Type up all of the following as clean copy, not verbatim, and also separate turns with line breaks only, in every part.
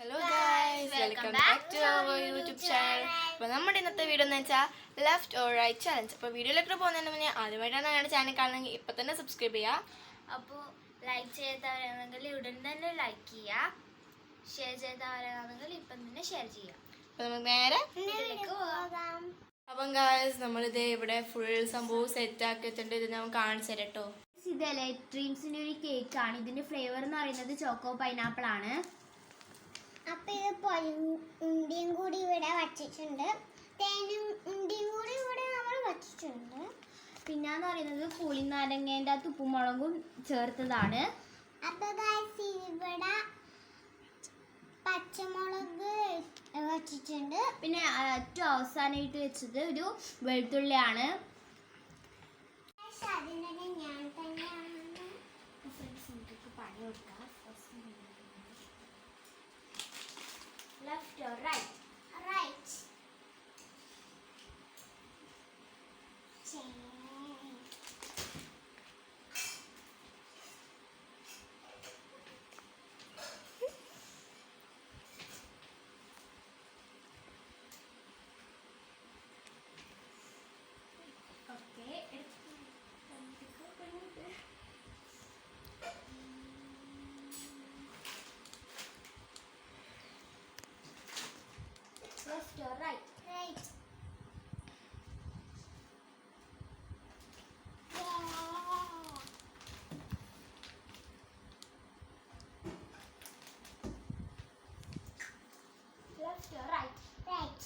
Hello guys, welcome back to our YouTube channel. അപ്പോൾ നമ്മുടെ ഇന്നത്തെ വീഡിയോ എന്ന് വെച്ചാൽ ലെഫ്റ്റ് ഓർ റൈറ്റ് ചലഞ്ച്. അപ്പോൾ വീഡിയോയിലേക്ക് പോകുന്നതിന് മുന്നേ ആദ്യമായിട്ടാണ് ഞങ്ങളുടെ ചാനൽ കാണണമെങ്കിൽ ഇപ്പം തന്നെ സബ്സ്ക്രൈബ് ചെയ്യുക.
അപ്പോൾ ലൈക്ക് ചെയ്തവരാണെങ്കിൽ ഉടൻ തന്നെ ലൈക്ക് ചെയ്യുക, ഷെയർ ചെയ്തവരാണെങ്കിൽ ഇപ്പം തന്നെ ഷെയർ ചെയ്യുക.
അപ്പോൾ നമുക്ക് നേരെ
പോകാം.
അപ്പം ഗൈസ്, നമ്മളിത് ഇവിടെ ഫുൾ സംഭവം സെറ്റ് ആക്കിയിട്ടുണ്ട്. ഇത് നമുക്ക് കാണിച്ചു തരാം കേട്ടോ.
ഇതല്ലേ ഡ്രീംസിൻ്റെ ഒരു കേക്കാണ്. ഇതിൻ്റെ ഫ്ലേവർ എന്ന് പറയുന്നത് ചോക്കോ പൈനാപ്പിൾ ആണ്.
അപ്പം ഇത് ഉണ്ടിയും കൂടി ഇവിടെ വച്ചിട്ടുണ്ട്, തേനും ഉണ്ടിയും കൂടി ഇവിടെ നമ്മൾ വച്ചിട്ടുണ്ട്.
പിന്നെന്ന് പറയുന്നത് പുളിനാരങ്ങേൻ്റെ അകത്ത് ഉപ്പുമുളകും ചേർത്തതാണ്.
അപ്പോൾ ഗൈസ് ഇവിടെ പച്ചമുളക് വച്ചിട്ടുണ്ട്.
പിന്നെ ഏറ്റവും അവസാനമായിട്ട് വെച്ചത് ഒരു വെളുത്തുള്ളിയാണ്.
അതിനെ ഞാൻ തന്നെയാണ്
പണി കൊടുക്കാം. Left or right?
Right.
Left or right?
Right.
Left or right?
Right.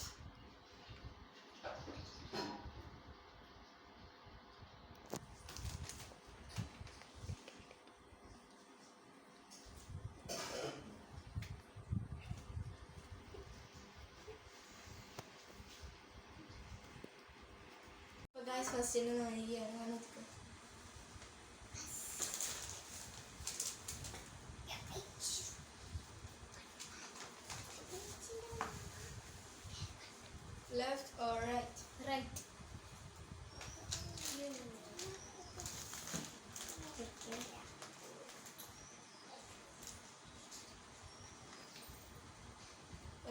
Guys, first നായികയാണ്. Left or right?
Right.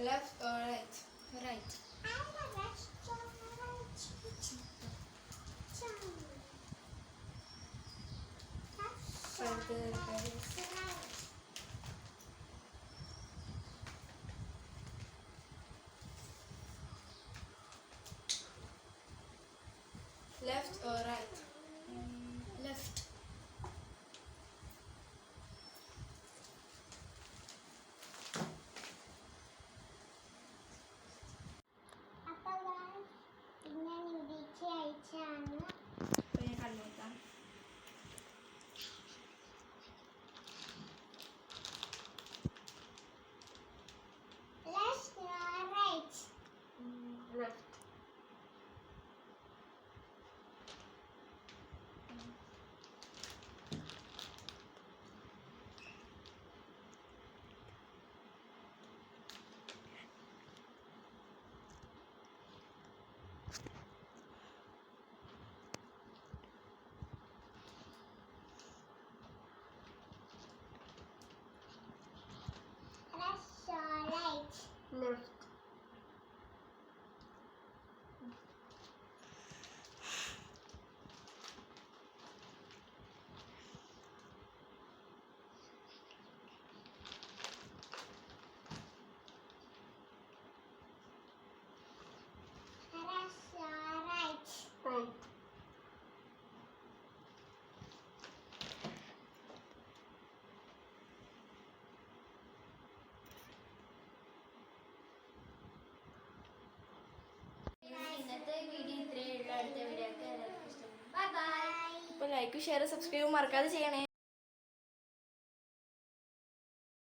Left or right?
Right.
Left or right?
Left.
അപ്പോൾ ഞാൻ ഇവിടേക്ക് അയച്ചാണ്.
അപ്പോൾ ഞാൻ കണ്ടുനോക്കാം.
Left or right?
Left.
Left or right?
Left.
Left or right?
Right. ഇന്നത്തെ video ഇത്രയേ ഉള്ളൂ. അടുത്ത വീഡിയോ ഒക്കെ എല്ലാവർക്കും ഇഷ്ടപ്പെടും. Bye bye.
അപ്പോൾ ലൈക്ക്, ഷെയർ, സബ്സ്ക്രൈബ് മറക്കാതെ ചെയ്യണേ.